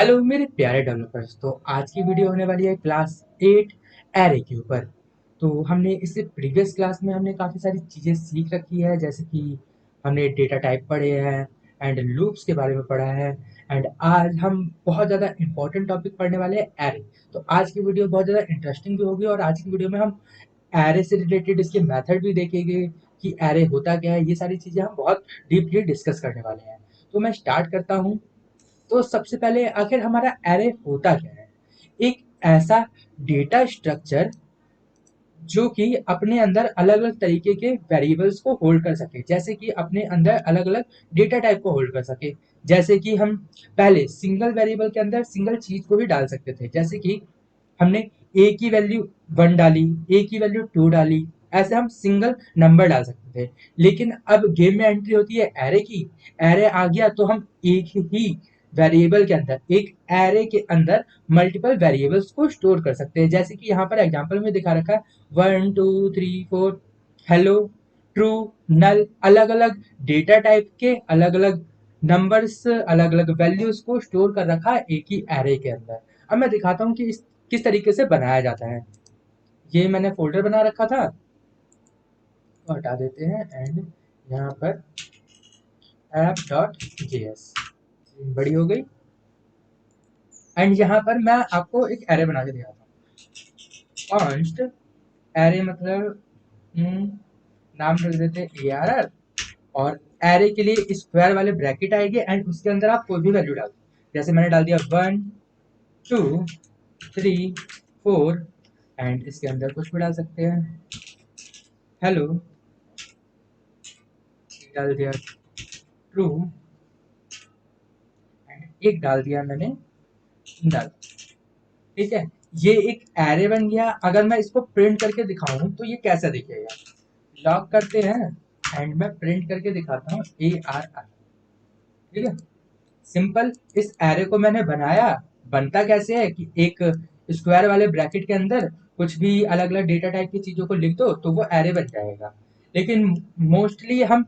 Hello मेरे प्यारे developers. तो आज की वीडियो होने वाली है क्लास 8 एरे के ऊपर। तो हमने इससे प्रीवियस क्लास में हमने काफ़ी सारी चीज़ें सीख रखी है, जैसे कि हमने डेटा टाइप पढ़े हैं एंड लूप्स के बारे में पढ़ा है। एंड आज हम बहुत ज़्यादा इंपॉर्टेंट टॉपिक पढ़ने वाले हैं, एरे। तो आज की वीडियो बहुत ज़्यादा इंटरेस्टिंग भी होगी और आज की वीडियो में हम एरे से रिलेटेड इसके मेथड भी देखेंगे कि एरे होता क्या है। ये सारी चीज़ें हम बहुत डीपली डिस्कस करने वाले हैं। तो मैं स्टार्ट करता हूँ। तो सबसे पहले आखिर हमारा एरे होता क्या है? एक ऐसा डेटा स्ट्रक्चर जो कि अपने अंदर अलग अलग तरीके के वेरिएबल्स को होल्ड कर सके, जैसे कि अपने अंदर अलग अलग डेटा टाइप को होल्ड कर सके। जैसे कि हम पहले सिंगल वेरिएबल के अंदर सिंगल चीज को भी डाल सकते थे, जैसे कि हमने ए की वैल्यू 1 डाली, ए की वैल्यू 2 डाली, ऐसे हम सिंगल नंबर डाल सकते थे। लेकिन अब गेम में एंट्री होती है एरे की। एरे आ गया तो हम एक ही वेरिएबल के अंदर, एक एरे के अंदर मल्टीपल वेरिएबल्स को स्टोर कर सकते हैं। जैसे कि यहाँ पर एग्जांपल में दिखा रखा है 1 2 3 4, हेलो, ट्रू, नल, अलग अलग डेटा टाइप के अलग अलग नंबर्स, अलग अलग वैल्यूज को स्टोर कर रखा है एक ही एरे के अंदर। अब मैं दिखाता हूँ कि किस तरीके से बनाया जाता है। ये मैंने फोल्डर बना रखा था, तो हटा देते हैं। एंड यहाँ पर app.js बड़ी हो गई। एंड यहाँ पर मैं आपको एक एरे बना के दिखाता हूँ। कॉन्स्ट एरे मतलब नाम रख देते हैं ARR, और एरे के लिए स्क्वायर वाले ब्रैकेट आएंगे एंड उसके अंदर आप कोई भी वैल्यू डाल दो। जैसे मैंने डाल दिया 1 2 3 4, एंड इसके अंदर कुछ भी डाल सकते हैं, हेलो, डाल दिया ट्रू, एंड एक डाल दिया मैंने नल। ठीक है, ये एक एरे बन गया। अगर मैं इसको प्रिंट करके दिखाऊं तो ये कैसा दिखेगा? लॉक करते हैं एंड मैं प्रिंट करके दिखाता हूँ ARR। ठीक है, सिंपल। इस एरे को मैंने बनाया। बनता कैसे है कि एक स्क्वायर वाले ब्रैकेट के अंदर कुछ भी अलग अलग डेटा टाइप की चीजों को लिख दो तो वो एरे बन जाएगा। लेकिन मोस्टली हम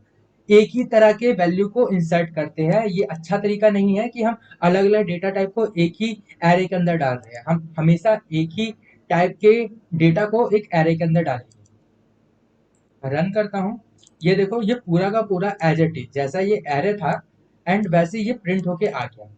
एक ही तरह के वैल्यू को इंसर्ट करते हैं। ये अच्छा तरीका नहीं है कि हम अलग अलग डेटा टाइप को एक ही एरे के अंदर डाल रहे हैं। हम हमेशा एक ही टाइप के डेटा को एक एरे के अंदर डालेंगे। रन करता हूँ। ये देखो, ये पूरा का पूरा एज इट इज जैसा ये एरे था एंड वैसे ये प्रिंट होके आ गया।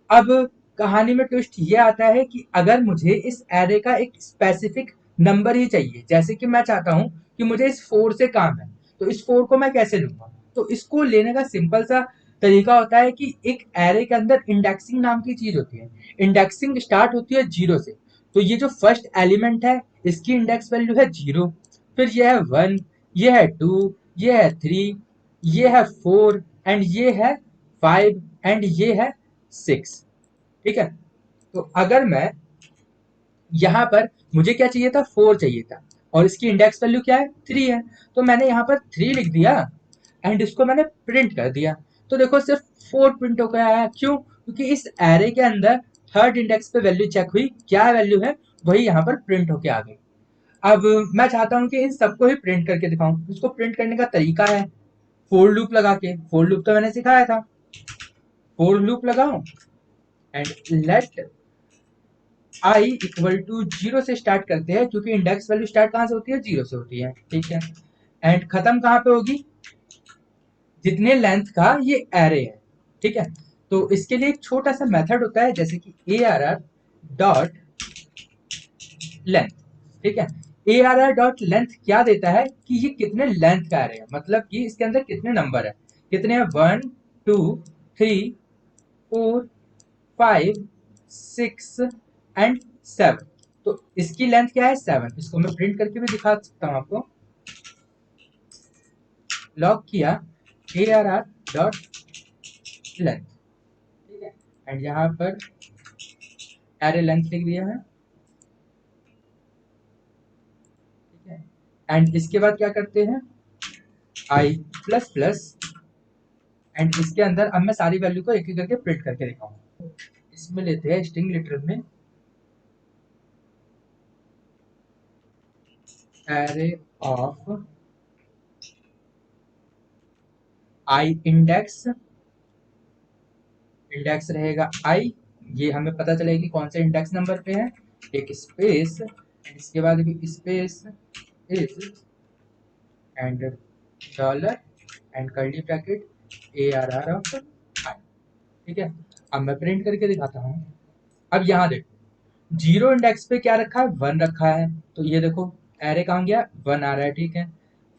अब कहानी में ट्विस्ट ये आता है कि अगर मुझे इस एरे का एक स्पेसिफिक नंबर ही चाहिए, जैसे कि मैं चाहता हूं कि मुझे इस 4 से काम है, तो इस 4 को मैं कैसे लूंगा? तो इसको लेने का सिंपल सा तरीका होता है कि एक एरे के अंदर इंडेक्सिंग नाम की चीज होती है। इंडेक्सिंग स्टार्ट होती है 0 से। तो ये जो फर्स्ट एलिमेंट है, इसकी इंडेक्स वैल्यू है 0, फिर ये है 1, ये है 2, ये है 3, ये है 4, एंड ये है 5, एंड ये है 6। ठीक है, तो अगर मैं यहाँ पर, मुझे क्या चाहिए था? 4 चाहिए था, और इसकी इंडेक्स वैल्यू क्या है? 3 है। तो मैंने यहाँ पर 3 लिख दिया एंड इसको मैंने प्रिंट कर दिया। तो देखो, सिर्फ 4 प्रिंट होकर आया। क्यों? क्योंकि इस एरे के अंदर थर्ड इंडेक्स पे वैल्यू चेक हुई, क्या वैल्यू है वही यहाँ पर प्रिंट होके आ गई। अब मैं चाहता हूँ कि इन सबको ही प्रिंट करके दिखाऊं। इसको प्रिंट करने का तरीका है फोर लूप लगा के। फोर लूप तो मैंने सिखाया था। फोर लूप लगाओ and let I equal to 0 से स्टार्ट करते हैं, क्योंकि इंडेक्स वैल्यू स्टार्ट कहाँ से होती है? 0 से होती है। ठीक है, एंड खत्म कहाँ पे होगी? जितने लेंथ का ये एरे है। ठीक है, तो इसके लिए एक छोटा सा मेथड होता है, जैसे कि ARR डॉट लेंथ। ठीक है, ARR डॉट लेंथ क्या देता है कि ये कितने लेंथ का एरे है, मतलब कि इसके अंदर कितने नंबर है। कितने हैं? 1 2 3 4 5 6 एंड 7। तो इसकी लेंथ क्या है? 7। इसको मैं प्रिंट करके भी दिखा सकता हूँ आपको। लॉग किया ARR डॉट लेंथ। ठीक है, एंड यहाँ पर एरे लेंथ लिख दिया है। ठीक है, एंड इसके बाद क्या करते हैं? आई प्लस प्लस, एंड इसके अंदर अब मैं सारी वैल्यू को एक एक करके प्रिंट करके दिखाऊंगा। इसमें लेते हैं स्ट्रिंग लिटर में array of I index index रहेगा आई, ये हमें पता चलेगा कि कौन से इंडेक्स नंबर पे है, एक स्पेस इसके बाद भी space is and dollar and curly bracket ARR of I. ठीक है, अब मैं प्रिंट करके दिखाता हूँ। अब यहाँ देखो जीरो इंडेक्स पे क्या रखा है, 1 रखा है, तो ये देखो एरे कहाँ गया, 1 आ रहा है। ठीक है,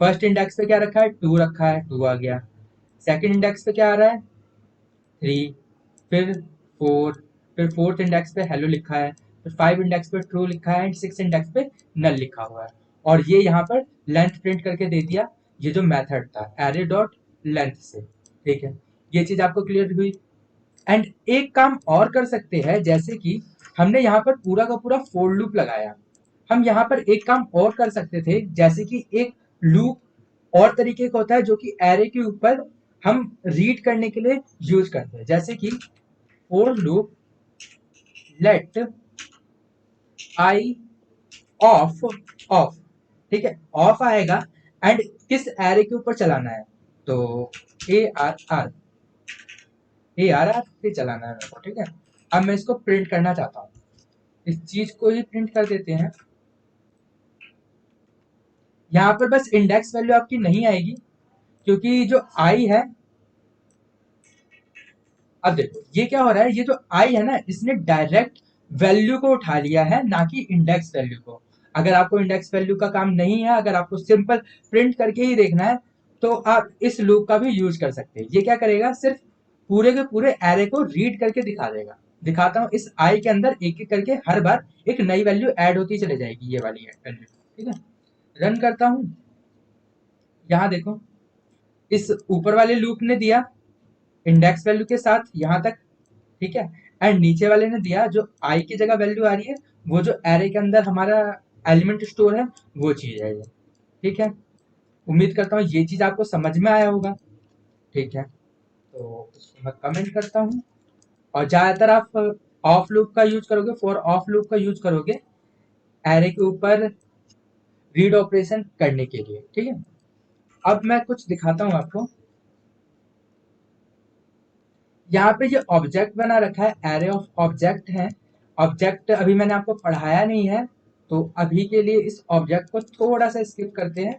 फर्स्ट इंडेक्स पे क्या रखा है, 2 रखा है, 2 आ गया। सेकंड इंडेक्स पे क्या आ रहा है, 3, फिर 4, फिर फोर्थ इंडेक्स पे हेलो लिखा है, फिर 5 इंडेक्स पे ट्रू लिखा है एंड 6 इंडेक्स पे नल लिखा हुआ है। और ये यहाँ पर लेंथ प्रिंट करके दे दिया, ये जो मेथड था एरे डॉट लेंथ से। ठीक है, ये चीज आपको क्लियर हुई। एंड एक काम और कर सकते हैं, जैसे कि हमने यहाँ पर पूरा का पूरा फोर लूप लगाया, हम यहाँ पर एक काम और कर सकते थे, जैसे कि एक लूप और तरीके का होता है जो कि एरे के ऊपर हम रीड करने के लिए यूज करते हैं, जैसे कि for loop let I of of. ठीक है, ऑफ आएगा एंड किस एरे के ऊपर चलाना है, तो ARR पे चलाना है मेरे को। ठीक है, अब मैं इसको प्रिंट करना चाहता हूँ, इस चीज को ही प्रिंट कर देते हैं। यहाँ पर बस इंडेक्स वैल्यू आपकी नहीं आएगी, क्योंकि जो आई है, अब देखो ये क्या हो रहा है, ये जो आई है ना, इसने डायरेक्ट वैल्यू को उठा लिया है, ना कि इंडेक्स वैल्यू को। अगर आपको इंडेक्स वैल्यू का काम नहीं है, अगर आपको सिंपल प्रिंट करके ही देखना है, तो आप इस लूप का भी यूज कर सकते हैं। ये क्या करेगा, सिर्फ पूरे के पूरे एरे को रीड करके दिखा देगा। दिखाता हूँ, इस आई के अंदर एक एक करके हर बार एक नई वैल्यू ऐड होती चले जाएगी, ये वाली वैल्यू। ठीक है, रन करता हूँ, यहाँ देखो इस ऊपर वाले लूप ने दिया इंडेक्स वैल्यू के साथ यहाँ तक। ठीक है, एंड नीचे वाले ने दिया जो आई की जगह वैल्यू आ रही है, वो जो एरे के अंदर हमारा एलिमेंट स्टोर है, वो चीज है ये। ठीक है, उम्मीद करता हूँ ये चीज आपको समझ में आया होगा। ठीक है, तो इसको मैं कमेंट करता हूँ। और ज्यादातर आप ऑफ लूप का यूज करोगे, फॉर ऑफ लूप का यूज करोगे एरे के ऊपर रीड ऑपरेशन करने के लिए। ठीक है, अब मैं कुछ दिखाता हूँ आपको। यहाँ पे ये ऑब्जेक्ट बना रखा है, एरे ऑफ ऑब्जेक्ट है। ऑब्जेक्ट अभी मैंने आपको पढ़ाया नहीं है, तो अभी के लिए इस ऑब्जेक्ट को थोड़ा सा स्किप करते हैं।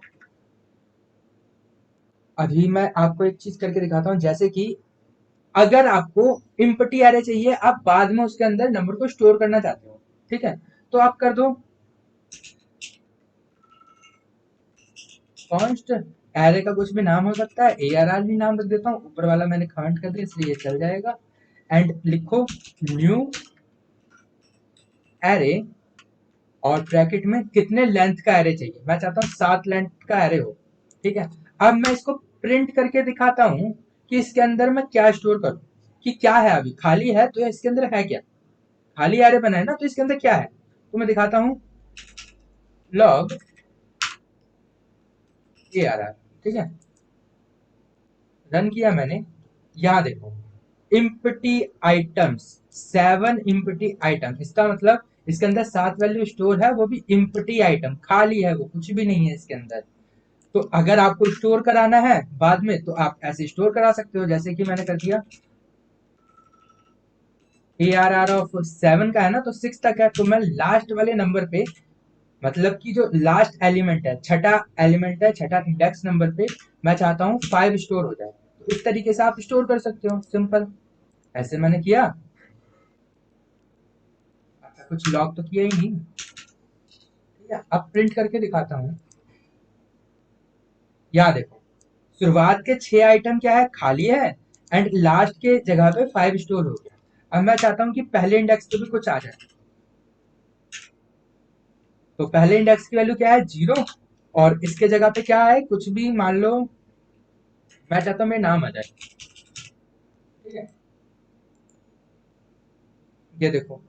अभी मैं आपको एक चीज करके दिखाता हूँ, जैसे कि अगर आपको इम्पटी एरे चाहिए, आप बाद में उसके अंदर नंबर को स्टोर करना चाहते हो, ठीक है, तो आप कर दो कॉन्स्ट एरे का कुछ भी नाम हो सकता है, ARR भी नाम रख देता हूँ, ऊपर वाला मैंने कमेंट कर दिया इसलिए ये चल जाएगा। एंड लिखो न्यू एरे, और ब्रैकेट में कितने लेंथ का एरे चाहिए, मैं चाहता हूँ 7 लेंथ का एरे हो। ठीक है, अब मैं इसको प्रिंट करके दिखाता हूँ कि इसके अंदर मैं क्या स्टोर करूँ, कि क्या है। अभी खाली है तो इसके अंदर है क्या, खाली एरे बना है ना, तो इसके अंदर क्या है, तो मैं दिखाता हूँ लॉग ARR। ठीक है, रन किया मैंने, यहाँ देखो इम्पटी आइटम्स, 7 इम्पटी आइटम, इसका मतलब इसके अंदर 7 वैल्यू स्टोर है, वो भी इम्पटी आइटम, खाली है, वो कुछ भी नहीं है इसके अंदर। तो अगर आपको स्टोर कराना है बाद में, तो आप ऐसे स्टोर करा सकते हो, जैसे कि मैंने कर दिया। ARR ऑफ 7 का है ना, तो 6 तक है, तो मैं लास्ट वाले नंबर पे, मतलब कि जो लास्ट एलिमेंट है, छठा एलिमेंट है, छठा इंडेक्स नंबर पे मैं चाहता हूँ 5 स्टोर हो जाए, तो इस तरीके से आप स्टोर कर सकते हो, सिंपल। ऐसे मैंने किया, अच्छा कुछ लॉग तो किया ही नहीं। ठीक है, अब प्रिंट करके दिखाता हूँ। यहाँ देखो शुरुआत के 6 आइटम क्या है, खाली है, एंड लास्ट के जगह पे 5 स्टोर हो गया। अब मैं चाहता हूँ कि पहले इंडेक्स पे भी कुछ आ जाए, तो पहले इंडेक्स की वैल्यू क्या है, 0, और इसके जगह पे क्या है, कुछ भी मान लो, मैं चाहता हूँ मेरा नाम आ जाए। ठीक है, ये देखो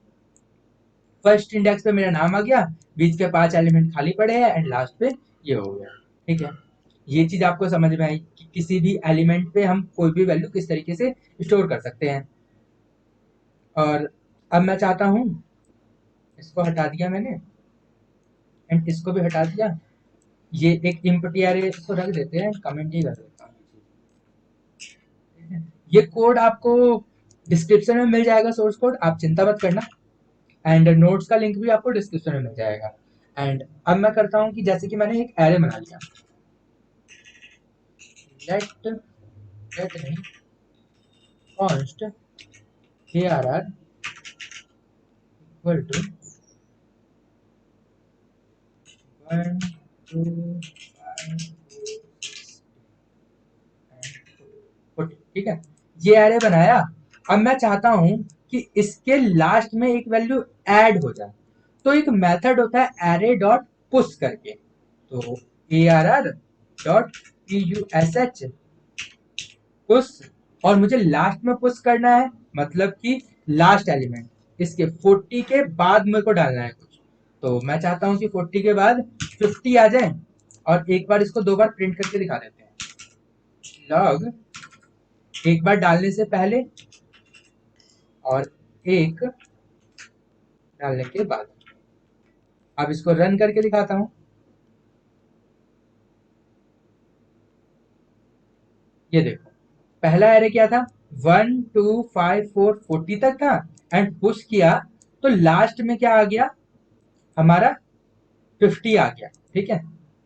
फर्स्ट इंडेक्स पे मेरा नाम आ गया, बीच के 5 एलिमेंट खाली पड़े हैं, एंड लास्ट पे ये हो गया। ठीक है, ये चीज आपको समझ में आई कि किसी भी एलिमेंट पे हम कोई भी वैल्यू किस तरीके से स्टोर कर सकते हैं। और अब मैं चाहता हूँ, इसको हटा दिया मैंने एंड इसको भी हटा दिया, ये एक इम्पटी एरे इसको रख देते हैं, कमेंट ही कर देता हूँ। ये कोड आपको डिस्क्रिप्शन में मिल जाएगा सोर्स कोड, आप चिंता मत करना। एंड नोट्स का लिंक भी आपको डिस्क्रिप्शन में मिल जाएगा। एंड अब मैं करता हूँ कि जैसे कि मैंने एक एरे बना लिया, लेट लेट नहीं कॉन्स्ट ARR इक्वल टू 1 2 5 ठीक है, ये एरे बनाया। अब मैं चाहता हूं कि इसके लास्ट में एक वैल्यू ऐड हो जाए, तो एक मेथड होता है एरे डॉट पुश करके। तो ARR डॉट PUSH पुश, और मुझे लास्ट में पुश करना है, मतलब कि लास्ट एलिमेंट इसके 40 के बाद मेरे को डालना है कुछ। तो मैं चाहता हूं कि 40 के बाद 50 आ जाए, और एक बार इसको दो बार प्रिंट करके दिखा देते हैं। लॉग एक बार डालने से पहले और एक डालने के बाद। अब इसको रन करके दिखाता हूं। ये देखो, पहला एरे क्या था, 1 2 5 4 40 तक था, एंड पुश किया तो लास्ट में क्या आ गया हमारा, 50 आ गया। ठीक है,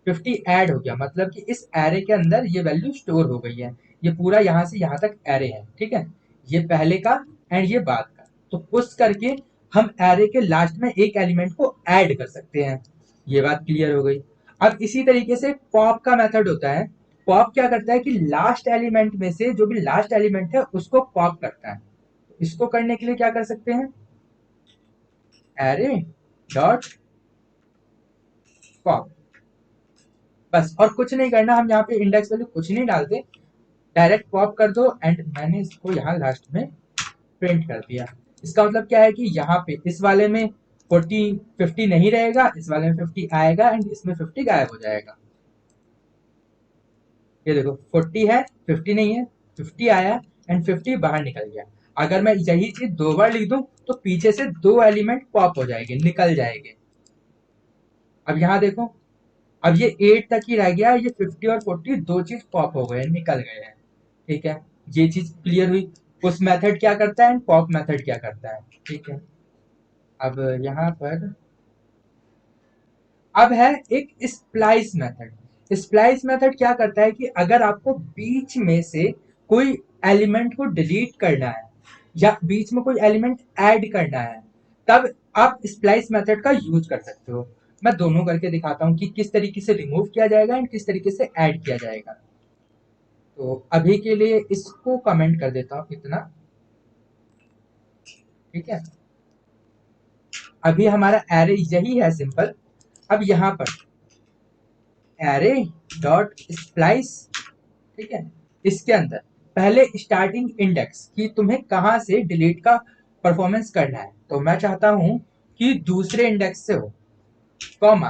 50 ऐड हो गया, मतलब कि इस एरे के अंदर ये वैल्यू स्टोर हो गई है। ये पूरा यहां से यहां तक एरे है। ठीक है, ये पहले का एंड ये बाद का। तो पुश करके हम एरे के लास्ट में एक एलिमेंट को ऐड कर सकते हैं। ये बात क्लियर हो गई। अब इसी तरीके से पॉप का मेथड होता है। पॉप क्या करता है कि लास्ट एलिमेंट में से जो भी लास्ट एलिमेंट है उसको पॉप करता है। इसको करने के लिए क्या कर सकते हैं, एरे डॉट पॉप, बस। और कुछ नहीं करना, हम यहाँ पे इंडेक्स वैल्यू कुछ नहीं डालते, डायरेक्ट पॉप कर दो। एंड मैंने इसको यहाँ लास्ट में प्रिंट कर दिया। इसका मतलब क्या है कि यहाँ पे इस वाले में 50 नहीं रहेगा, इस वाले में 50 आएगा, एंड इसमें 50 गायब हो जाएगा। ये देखो 40 है, 50 नहीं है, 50 आया एंड 50 बाहर निकल गया। अगर मैं यही चीज दो बार लिख दूं तो पीछे से दो एलिमेंट पॉप हो जाएंगे, निकल जाएंगे। अब यहाँ देखो, अब ये 8 तक ही रह गया, ये 50 और 40 दो चीज पॉप हो गए, निकल गए हैं। ठीक है, ये चीज क्लियर हुई। उस मेथड क्या करता है, पॉप मेथड क्या करता है। ठीक है, अब यहाँ पर अब है एक स्प्लाइस मेथड। स्प्लाइस मेथड क्या करता है कि अगर आपको बीच में से कोई एलिमेंट को डिलीट करना है या बीच में कोई एलिमेंट ऐड करना है, तब आप स्प्लाइस मेथड का यूज कर सकते हो। मैं दोनों करके दिखाता हूँ कि किस तरीके से रिमूव किया जाएगा एंड किस तरीके से ऐड किया जाएगा। तो अभी के लिए इसको कमेंट कर देता हूँ इतना। ठीक है, अभी हमारा एरे यही है, सिंपल। अब यहाँ पर एरे डॉट स्प्लाइस, ठीक है, इसके अंदर पहले स्टार्टिंग इंडेक्स कि तुम्हें कहां से डिलीट का परफॉर्मेंस करना है। तो मैं चाहता हूं कि दूसरे इंडेक्स से हो, कॉमा।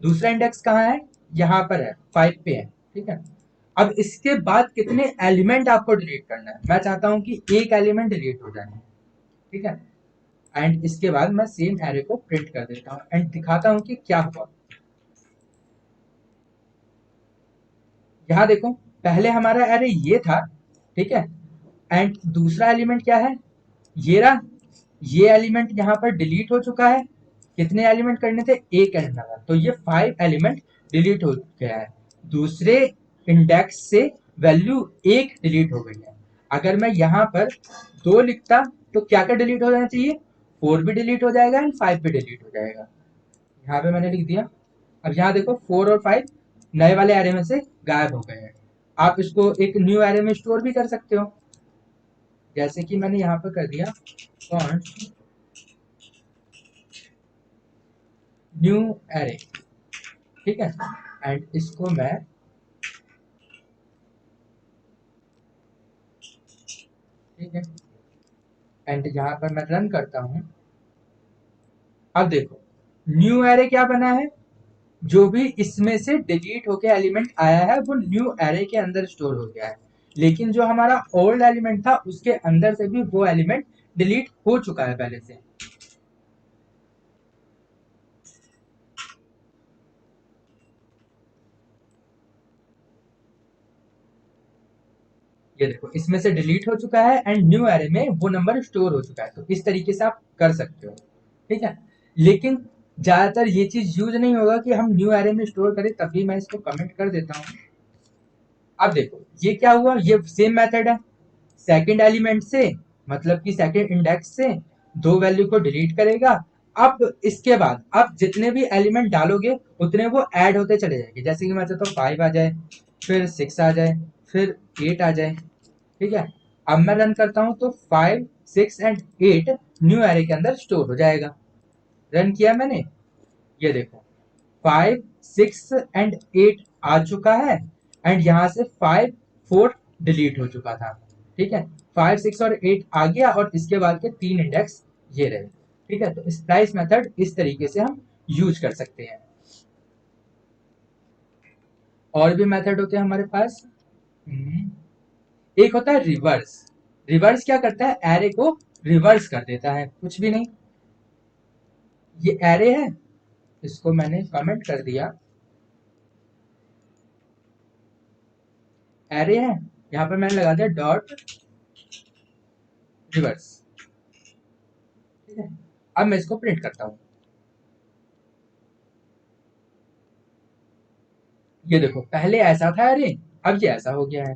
दूसरा इंडेक्स कहाँ है, यहाँ पर है, 5 पे है। ठीक है, अब इसके बाद कितने एलिमेंट आपको डिलीट करना है, मैं चाहता हूं कि एक एलिमेंट डिलीट हो जाए। ठीक है, एंड इसके बाद मैं सेम एरे को प्रिंट कर देता हूँ एंड दिखाता हूँ कि क्या हुआ। यहाँ देखो, पहले हमारा एरे ये था। ठीक है, एंड दूसरा एलिमेंट क्या है, ये रहा। ये एलिमेंट यहाँ पर डिलीट हो चुका है। कितने एलिमेंट करने थे, एक करना था, तो ये 5 एलिमेंट डिलीट हो गया है। दूसरे इंडेक्स से वैल्यू एक डिलीट हो गई है। अगर मैं यहाँ पर 2 लिखता तो क्या क्या डिलीट हो जाना चाहिए, 4 भी डिलीट हो जाएगा एंड 5 भी डिलीट हो जाएगा। यहाँ पे मैंने लिख दिया। अब यहाँ देखो 4 और 5 नए वाले एरे में से गायब हो गए हैं। आप इसको एक न्यू एरे में स्टोर भी कर सकते हो, जैसे कि मैंने यहाँ पे कर दिया कॉन्स्ट न्यू एरे। ठीक है, एंड इसको मैं, ठीक है, एंड यहाँ पर मैं रन करता हूँ। अब देखो, न्यू एरे क्या बना है, जो भी इसमें से डिलीट होके एलिमेंट आया है वो न्यू एरे के अंदर स्टोर हो गया है। लेकिन जो हमारा ओल्ड एलिमेंट था उसके अंदर से भी वो एलिमेंट डिलीट हो चुका है पहले से। ये देखो इसमें से डिलीट हो चुका है एंड न्यू एरे में वो नंबर स्टोर हो चुका है। तो इस तरीके से आप कर सकते हो, ठीक है। लेकिन ज्यादातर ये चीज यूज नहीं होगा कि हम न्यू एरे में स्टोर करें, तभी मैं इसको कमेंट कर देता हूँ। अब देखो ये क्या हुआ, ये सेम मेथड है। सेकंड एलिमेंट से मतलब कि सेकंड इंडेक्स से दो वैल्यू को डिलीट करेगा। अब इसके बाद अब जितने भी एलिमेंट डालोगे उतने वो ऐड होते चले जाएंगे। जैसे कि मैं चाहता हूँ 5 आ जाए, फिर 6 आ जाए, फिर 8 आ जाए, ठीक है। अब मैं रन करता हूँ तो 5, 6 एंड 8 न्यू एरे के अंदर स्टोर हो जाएगा। रन किया मैंने, ये देखो 5, 6 एंड 8 आ चुका है एंड यहाँ से 5, 4 डिलीट हो चुका था, ठीक है। 5, 6 और 8 आ गया और इसके बाद के तीन इंडेक्स ये रहे, ठीक है। तो स्प्लाइस मेथड इस तरीके से हम यूज कर सकते हैं। और भी मेथड होते हैं हमारे पास। एक होता है रिवर्स। रिवर्स क्या करता है, एरे को रिवर्स कर देता है, कुछ भी नहीं। ये एरे है, इसको मैंने कमेंट कर दिया। एरे है, यहाँ पर मैंने लगा दिया डॉट रिवर्स, ठीक है। अब मैं इसको प्रिंट करता हूँ। ये देखो पहले ऐसा था एरे, अब ये ऐसा हो गया है,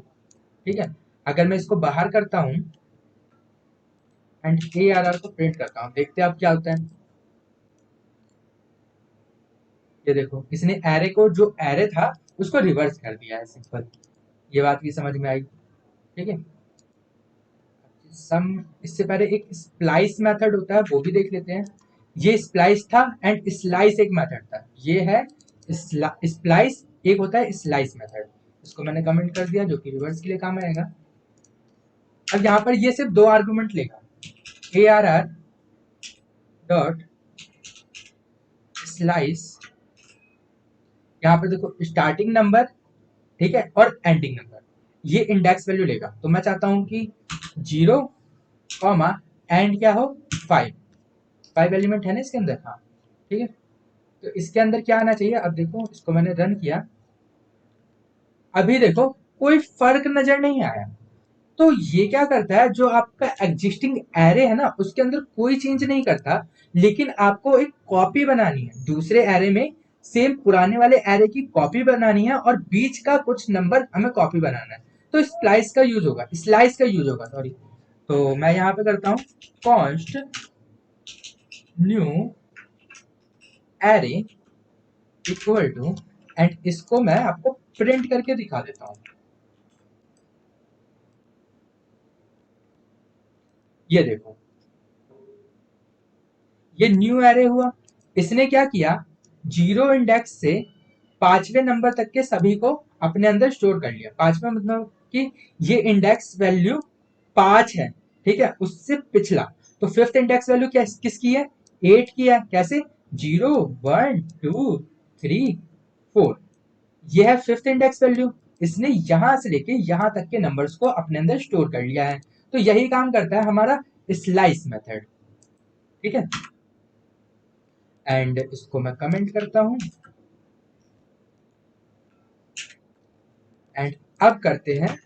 ठीक है। अगर मैं इसको बाहर करता हूँ एंड ए आर आर को प्रिंट करता हूँ, देखते हैं अब क्या होता है। ये देखो इसने एरे को, जो एरे था उसको रिवर्स कर दिया है, सिंपल। ये बात भी समझ में आई, ठीक है। सम, इससे पहले एक स्प्लाइस मेथड होता है, वो भी देख लेते हैं। ये स्प्लाइस था एंड स्लाइस एक मेथड था। ये है स्प्लाइस, एक होता है स्लाइस मेथड। इसको मैंने कमेंट कर दिया, जो कि रिवर्स के लिए काम आएगा। अब यहाँ पर ये सिर्फ दो आर्गुमेंट लेगा, A R R dot slice. यहाँ पर देखो स्टार्टिंग नंबर, ठीक है, और एंडिंग नंबर, ये इंडेक्स वैल्यू लेगा। तो मैं चाहता हूँ कि 0 कॉमा एंड क्या हो, 5। 5 एलिमेंट है ना इसके अंदर, हाँ, ठीक है। तो इसके अंदर क्या आना चाहिए, अब देखो इसको मैंने रन किया, अभी देखो कोई फर्क नजर नहीं आया। तो ये क्या करता है, जो आपका एग्जिस्टिंग एरे है ना उसके अंदर कोई चेंज नहीं करता, लेकिन आपको एक कॉपी बनानी है दूसरे एरे में, सेम पुराने वाले एरे की कॉपी बनानी है और बीच का कुछ नंबर हमें कॉपी बनाना है। तो स्प्लाइस का यूज होगा, स्लाइस का यूज होगा, सॉरी। तो मैं यहाँ पे करता हूँ const new array equal to, and इसको मैं आपको प्रिंट करके दिखा देता हूँ। ये देखो ये न्यू एरे हुआ। इसने क्या किया, जीरो इंडेक्स से पांचवें नंबर तक के सभी को अपने अंदर स्टोर कर लिया। पांचवा मतलब कि ये इंडेक्स वैल्यू 5 है, ठीक है, उससे पिछला। तो फिफ्थ इंडेक्स वैल्यू क्या किसकी है, 8 की है। कैसे, 0, 1, 2, 3, 4, ये है फिफ्थ इंडेक्स वैल्यू। इसने यहां से लेके यहां तक के नंबर्स को अपने अंदर स्टोर कर लिया है। तो यही काम करता है हमारा स्लाइस मेथड, ठीक है। एंड इसको मैं कमेंट करता हूं एंड अब करते हैं,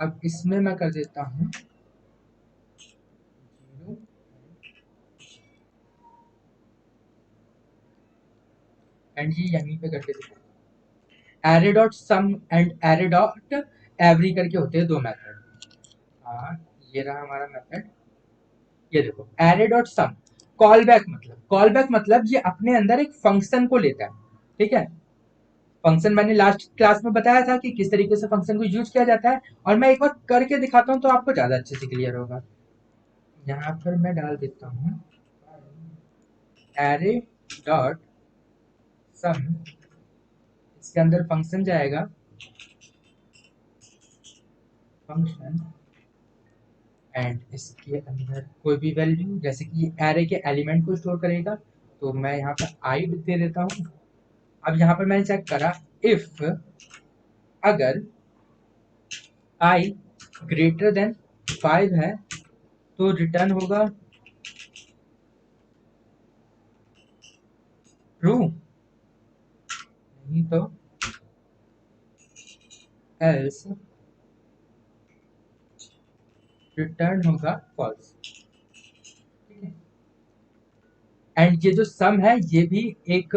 अब इसमें मैं कर देता हूं 0, एंड ये यहीं पे करके दिखाऊंगा। Array dot sum and array dot every करके होते हैं दो मेथड। हाँ, ये रहा हमारा मेथड। ये देखो एरे डॉट सम, कॉल बैक मतलब, कॉल बैक मतलब ये अपने अंदर एक फंक्शन को लेता है, ठीक है। फंक्शन मैंने लास्ट क्लास में बताया था कि किस तरीके से फंक्शन को यूज किया जाता है, और मैं एक बार करके दिखाता हूँ तो आपको ज्यादा अच्छे से क्लियर होगा। यहाँ पर मैं डाल देता हूँ एरे डॉट सम, इसके अंदर फंक्शन जाएगा, फंक्शन, एंड इसके अंदर कोई भी वैल्यू, जैसे कि एरे के एलिमेंट को स्टोर करेगा। तो मैं यहाँ पर आई दे देता हूँ। अब यहाँ पर मैंने चेक करा, इफ अगर आई ग्रेटर देन 5 है तो रिटर्न होगा ट्रू, नहीं तो एल्स रिटर्न होगा फॉल्स। ठीक है, एंड ये जो सम है ये भी एक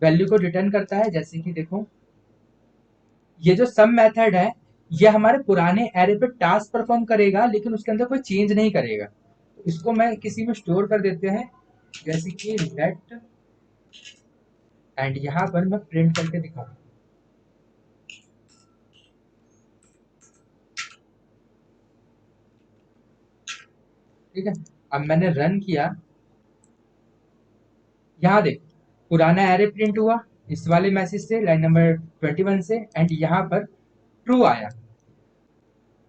वैल्यू को रिटर्न करता है। जैसे कि देखो, ये जो सम मेथड है ये हमारे पुराने एरे पे टास्क परफॉर्म करेगा लेकिन उसके अंदर कोई चेंज नहीं करेगा। तो इसको मैं किसी में स्टोर कर देते हैं, जैसे कि लेट, एंड यहाँ पर मैं प्रिंट करके दिखाऊंगा। ठीक है, अब मैंने रन किया, यहाँ देखो पुराना एरे प्रिंट हुआ इस वाले मैसेज से, लाइन नंबर 21 से, एंड यहाँ पर ट्रू आया।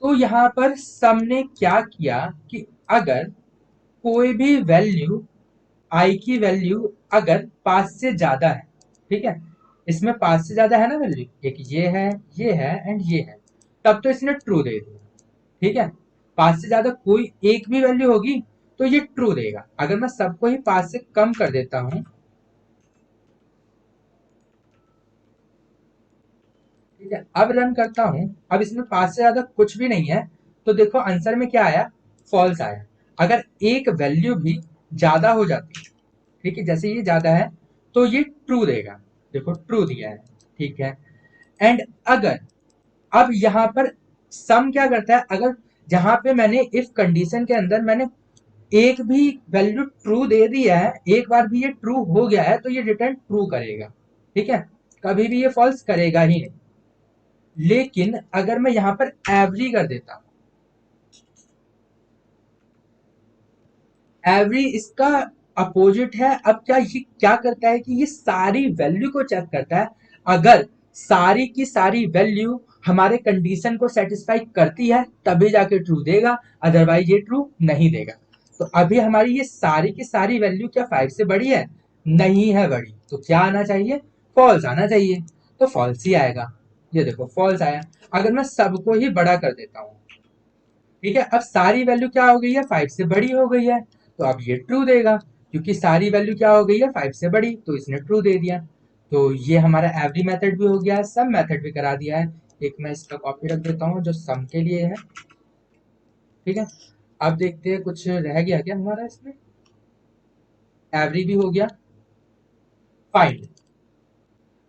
तो यहाँ पर सम ने क्या किया कि अगर कोई भी वैल्यू, आई की वैल्यू अगर 5 से ज्यादा है, ठीक है, इसमें 5 से ज्यादा है ना वैल्यू, एक ये है एंड ये है, तब तो इसने ट्रू दे दिया। ठीक है, 5 से ज्यादा कोई एक भी वैल्यू होगी तो ये ट्रू देगा। अगर मैं सबको ही 5 से कम कर देता हूं, ठीक है, अब रन करता हूं, अब इसमें 5 से ज्यादा कुछ भी नहीं है, तो देखो आंसर में क्या आया, फॉल्स आया। अगर एक वैल्यू भी ज्यादा हो जाती है, ठीक है, जैसे ये ज्यादा है तो ये ट्रू देगा, देखो ट्रू दिया है। ठीक है, एंड अगर, अब यहाँ पर सम क्या करता है, अगर जहां पे मैंने इफ कंडीशन के अंदर मैंने एक भी वैल्यू ट्रू दे दिया है, एक बार भी ये ट्रू हो गया है तो ये रिटर्न ट्रू करेगा। ठीक है, कभी भी ये फॉल्स करेगा ही नहीं। लेकिन अगर मैं यहां पर एवरी कर देता हूं, एवरी इसका अपोजिट है। अब क्या ये क्या करता है कि ये सारी वैल्यू को चेक करता है, अगर सारी की सारी वैल्यू हमारे कंडीशन को सेटिस्फाई करती है तभी जाके ट्रू देगा, अदरवाइज ये ट्रू नहीं देगा। तो अभी हमारी ये सारी की सारी वैल्यू क्या 5 से बड़ी है, नहीं है बड़ी, तो क्या आना चाहिए, फॉल्स आना चाहिए। तो फॉल्स ही आएगा, ये देखो फॉल्स आया। अगर मैं सबको ही बड़ा कर देता हूँ, ठीक है, अब सारी वैल्यू क्या हो गई है, 5 से बड़ी हो गई है, तो अब ये ट्रू देगा, क्योंकि सारी वैल्यू क्या हो गई है, 5 से बड़ी, तो इसने ट्रू दे दिया। तो ये हमारा एवरी मेथड भी हो गया, सम मेथड भी करा दिया है। एक मैं इसका कॉपी रख देता हूँ जो सम के लिए है। ठीक है, अब देखते हैं कुछ रह गया क्या हमारा इसमें। एवरी भी हो गया। फाइंड,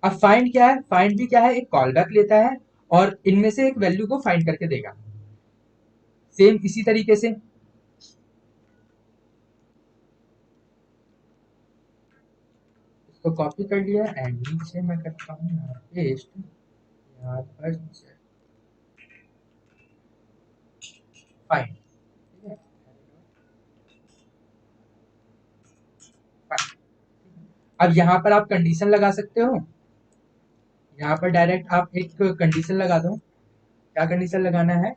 अब फाइंड क्या है, फाइंड भी क्या है, एक कॉल बैक लेता है और इनमें से एक वैल्यू को फाइंड करके देगा। सेम इसी तरीके से इसको कॉपी कर लिया एंड नीचे मैं करता हूँ यहाँ पेस्ट, यहाँ पर फाइंड। ठीक है, फाइंड। अब यहाँ पर आप कंडीशन लगा सकते हो, यहाँ पर डायरेक्ट आप एक कंडीशन लगा दो। क्या कंडीशन लगाना है,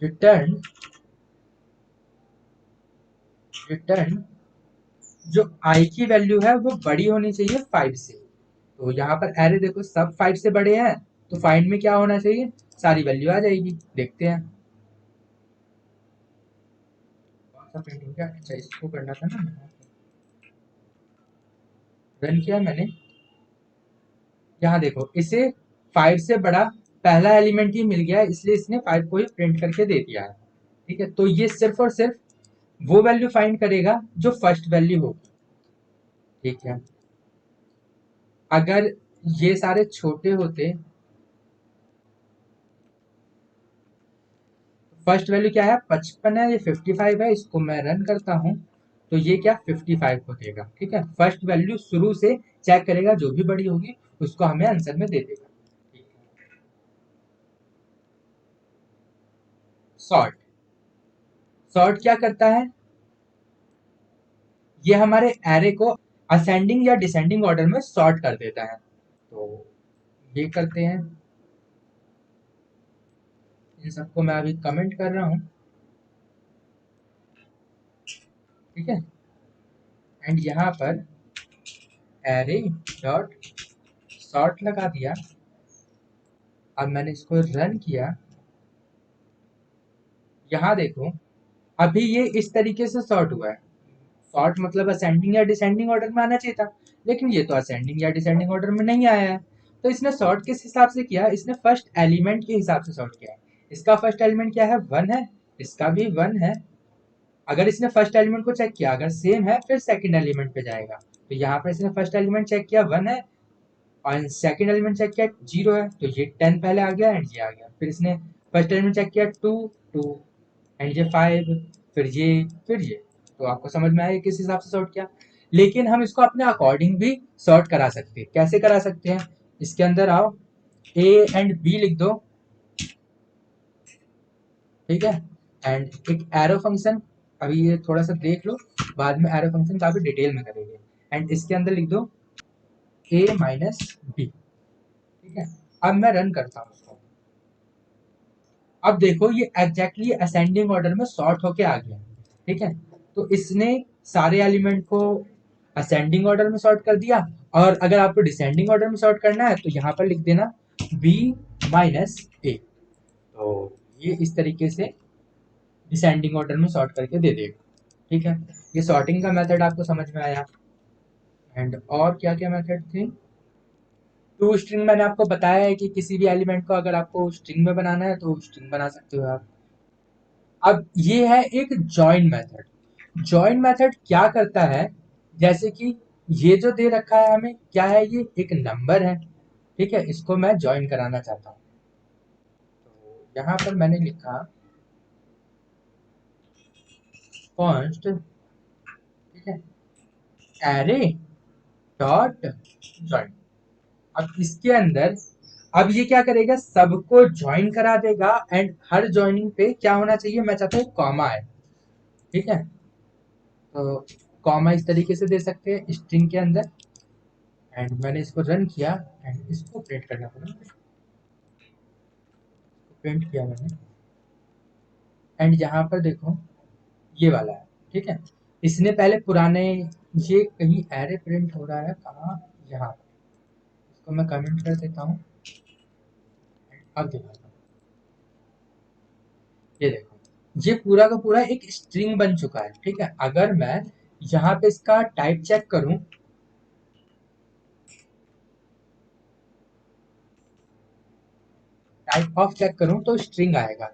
रिटर्न, रिटर्न जो आई की वैल्यू है वो बड़ी होनी चाहिए 5 से। तो यहाँ पर एरे देखो सब 5 से बड़े हैं, तो फाइंड में क्या होना चाहिए, सारी वैल्यू आ जाएगी। देखते हैं कौन सा प्रिंट हो गया, अच्छा इसको करना था ना। रन किया मैंने, यहाँ देखो इसे 5 से बड़ा पहला एलिमेंट ही मिल गया है, इसलिए इसने 5 को ही प्रिंट करके दे दिया है। ठीक है, तो ये सिर्फ और सिर्फ वो वैल्यू फाइंड करेगा जो फर्स्ट वैल्यू होगी। ठीक है, अगर ये सारे छोटे होते, फर्स्ट वैल्यू क्या है 55 है, ये 55 है, इसको मैं रन करता हूं तो ये क्या 55 को देगा। ठीक है, फर्स्ट वैल्यू शुरू से चेक करेगा, जो भी बड़ी होगी उसको हमें आंसर में दे देगा। सॉर्ट, सॉर्ट क्या करता है, ये हमारे एरे को असेंडिंग या डिसेंडिंग ऑर्डर में सॉर्ट कर देता है। तो ये करते हैं, इन सबको मैं अभी कमेंट कर रहा हूँ। ठीक है, एंड यहाँ पर एरे डॉट सॉर्ट लगा दिया। अब मैंने इसको रन किया, यहाँ देखो अभी ये इस तरीके से सॉर्ट हुआ है। सॉर्ट मतलब असेंडिंग या डिसेंडिंग ऑर्डर में आना चाहिए था, लेकिन ये तो असेंडिंग या डिसेंडिंग ऑर्डर में नहीं आया है। तो इसने सॉर्ट किस हिसाब से किया, इसने फर्स्ट एलिमेंट के हिसाब से सॉर्ट किया है। इसका फर्स्ट एलिमेंट क्या है, 1 है, इसका भी 1 है। अगर इसने फर्स्ट एलिमेंट को चेक किया, अगर सेम है फिर सेकंड एलिमेंट पे जाएगा। तो यहाँ पर इसने फर्स्ट एलिमेंट चेक किया 1 है, और सेकंड एलिमेंट चेक किया 0 है, तो ये 10 पहले आ गया एंड ये आ गया। फिर इसने फर्स्ट एलिमेंट चेक किया 2 2 एंड ये 5, फिर ये। तो आपको समझ में आया किस हिसाब से सॉर्ट किया। लेकिन हम इसको अपने अकॉर्डिंग भी सॉर्ट करा सकते हैं। कैसे करा सकते हैं, इसके अंदर आओ, ए एंड बी लिख दो, ठीक है, एंड एक एरो फंक्शन, अभी ये थोड़ा सा देख लो, बाद में एरो फंक्शन काफी डिटेल में करेंगे। एंड इसके अंदर लिख दो a माइनस बी, ठीक है। अब मैं रन करता हूँ उसको। अब देखो ये एग्जैक्टली असेंडिंग ऑर्डर में सॉर्ट होके आ गया, ठीक है। तो इसने सारे एलिमेंट को असेंडिंग ऑर्डर में सॉर्ट कर दिया, और अगर आपको डिसेंडिंग ऑर्डर में सॉर्ट करना है तो यहाँ पर लिख देना b माइनस ए। तो ये इस तरीके से डिसेंडिंग ऑर्डर में सॉर्ट करके दे देगा, ठीक है। ये सॉर्टिंग का मेथड आपको समझ में आया। एंड और क्या क्या मेथड थे, टू स्ट्रिंग मैंने आपको बताया है कि किसी भी एलिमेंट को अगर आपको स्ट्रिंग में बनाना है तो स्ट्रिंग बना सकते हो आप। अब ये है एक जॉइन मेथड। जॉइन मेथड क्या करता है, जैसे कि ये जो दे रखा है हमें क्या है, ये एक नंबर है, ठीक है, इसको मैं जॉइन कराना चाहता हूँ। तो यहाँ पर मैंने लिखा कॉन्स्ट, ठीक है, एरे डॉट जॉइन। अब इसके अंदर, अब ये क्या करेगा, सबको ज्वाइन करा देगा, एंड हर ज्वाइनिंग पे क्या होना चाहिए, मैं चाहता हूँ कॉमा है, ठीक है। तो कॉमा इस तरीके से दे सकते हैं स्ट्रिंग के अंदर। एंड मैंने इसको रन किया एंड इसको प्रिंट करना पड़ा, प्रिंट किया मैंने। एंड यहाँ पर देखो ये वाला है, ठीक है। इसने पहले पुराने, ये कहीं एरे प्रिंट हो रहा है कहाँ, यहाँ पर। इसको मैं कमेंट कर देता हूँ, अब दिखाता हूँ। ये देखो, ये पूरा का पूरा एक स्ट्रिंग बन चुका है, ठीक है। अगर मैं यहाँ पे इसका टाइप चेक करूं, टाइप ऑफ चेक करूं, तो स्ट्रिंग आएगा।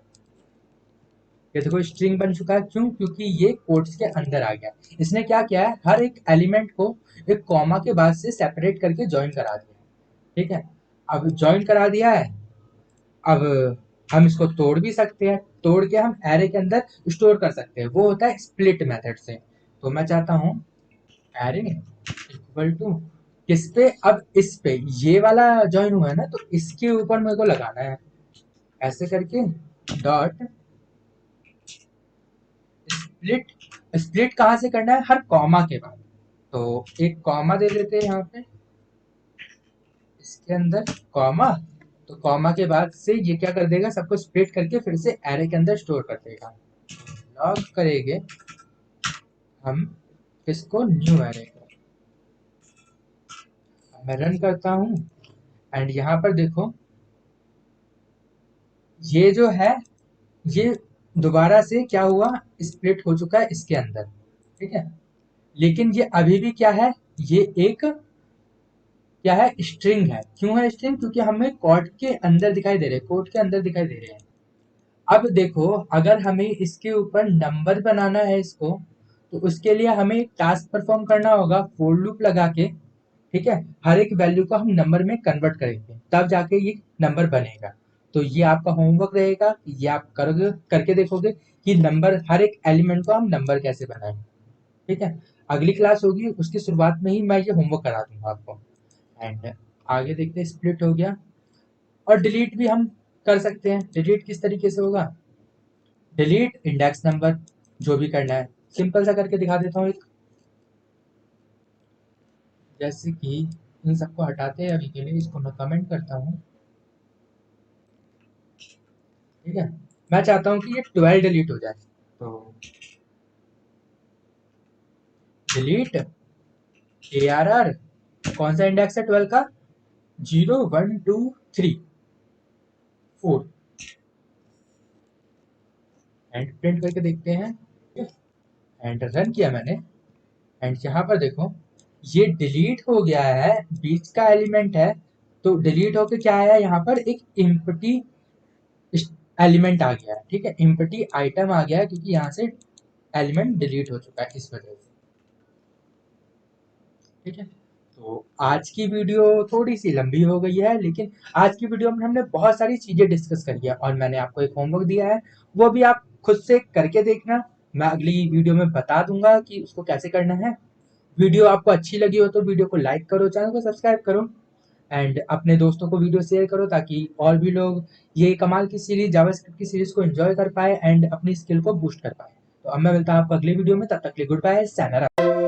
ये देखो स्ट्रिंग बन चुका है, क्यों, क्योंकि ये कोट्स के अंदर आ गया। इसने क्या किया है, हर एक एलिमेंट को एक कॉमा के बाद से सेपरेट करके ज्वाइन करा दिया, ठीक है। अब ज्वाइन करा दिया है, अब हम इसको तोड़ भी सकते हैं, तोड़ के हम एरे के अंदर स्टोर कर सकते हैं, वो होता है स्प्लिट मेथड से। तो मैं चाहता हूँ एरे इक्वल टू किस पे, अब इस पे ये वाला ज्वाइन हुआ है ना, तो इसके ऊपर मेरे को लगाना है, ऐसे करके डॉट स्प्लिट। स्प्लिट कहाँ से करना है, हर कॉमा के बाद। तो एक कॉमा दे देते हैं यहाँ पे, इसके अंदर कॉमा। तो कॉमा के बाद से ये क्या कर देगा, सबको स्प्लिट करके फिर से एरे के अंदर स्टोर कर देगा। लॉग करेंगे हम इसको न्यू एरे को, मैं रन करता हूँ। एंड यहाँ पर देखो ये जो है, ये दोबारा से क्या हुआ, स्प्लिट हो चुका है इसके अंदर, ठीक है। लेकिन ये अभी भी क्या है, ये एक क्या है, स्ट्रिंग है। क्यों है स्ट्रिंग, क्योंकि हमें कोड के अंदर दिखाई दे रहे हैं, कोड के अंदर दिखाई दे रहे हैं। अब देखो अगर हमें इसके ऊपर नंबर बनाना है इसको, तो उसके लिए हमें एक टास्क परफॉर्म करना होगा, फॉर लूप लगा के, ठीक है। हर एक वैल्यू को हम नंबर में कन्वर्ट करेंगे, तब जाके ये नंबर बनेगा। तो ये आपका होमवर्क रहेगा, ये आप करोगे, करके देखोगे कि नंबर, हर एक एलिमेंट को हम नंबर कैसे बनाएं, ठीक है। अगली क्लास होगी उसकी शुरुआत में ही मैं ये होमवर्क करा दूंगा आपको। एंड आगे देखते हैं, स्प्लिट हो गया। और डिलीट भी हम कर सकते हैं। डिलीट किस तरीके से होगा, डिलीट इंडेक्स नंबर, जो भी करना है सिंपल सा करके दिखा देता हूँ एक। जैसे कि इन सबको हटाते हैं, अभी के लिए इसको मैं कमेंट करता हूँ, ठीक है। मैं चाहता हूँ कि ये 12 डिलीट हो जाए, तो डिलीट ARR, कौन सा इंडेक्स है 12 का, 0 1 2 3 4। एंड प्रिंट करके देखते हैं, एंड रन किया मैंने। एंड यहाँ पर देखो ये डिलीट हो गया है, बीच का एलिमेंट है, तो डिलीट होके क्या आया यहाँ पर, एक एम्प्टी एलिमेंट आ गया है, ठीक है, एम्प्टी आइटम आ गया है, क्योंकि यहाँ से एलिमेंट डिलीट हो चुका है इस वजह से, ठीक है। तो आज की वीडियो थोड़ी सी लंबी हो गई है, लेकिन आज की वीडियो में हमने बहुत सारी चीजें डिस्कस करी है, और मैंने आपको एक होमवर्क दिया है, वो भी आप खुद से करके देखना। मैं अगली वीडियो में बता दूंगा कि उसको कैसे करना है। वीडियो आपको अच्छी लगी हो तो वीडियो को लाइक करो, चैनल को सब्सक्राइब करो, एंड अपने दोस्तों को वीडियो शेयर करो, ताकि और भी लोग ये कमाल की सीरीज, जावास्क्रिप्ट की सीरीज को एंजॉय कर पाए एंड अपनी स्किल को बूस्ट कर पाए। तो अब मैं मिलता हूँ आपको अगली वीडियो में, तब तक के लिए गुड बाय, sayonara।